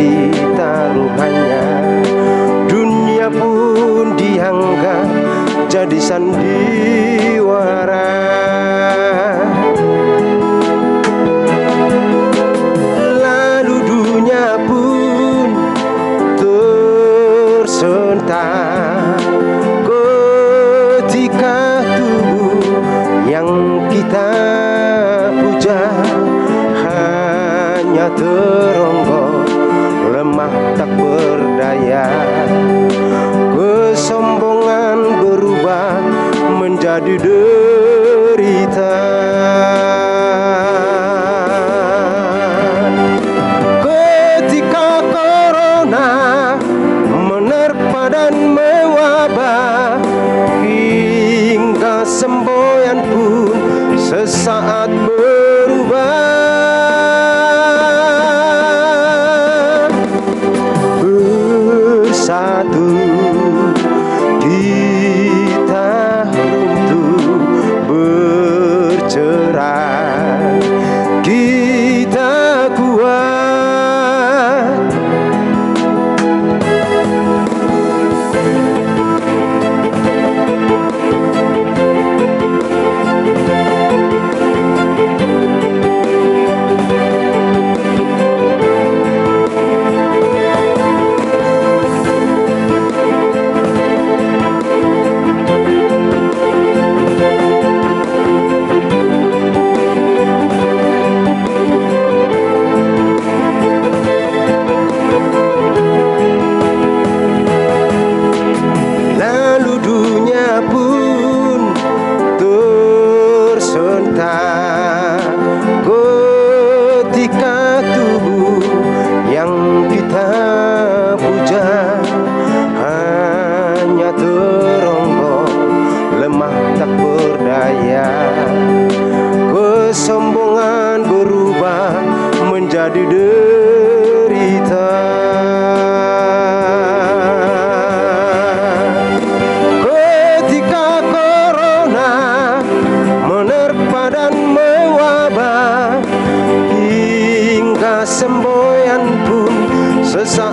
menjadi taruhannya. Dunia pun dianggap jadi sandiwara. Lalu dunia pun tersentak ketika tubuh yang kita puja hanya teronggok, lemah tak berdaya. Kesombongan berubah menjadi derita. Ketika corona menerpa dan mewabah, hingga semboyan pun sesaat berubah. Bersatu kita runtuh, bercerai kita kuat. Ketika tubuh yang kita puja hanya teronggok, lemah tak berdaya. Kesombongan berubah menjadi derita. Ketika corona menerpa dan mewabah, hingga semboyan pun sesaat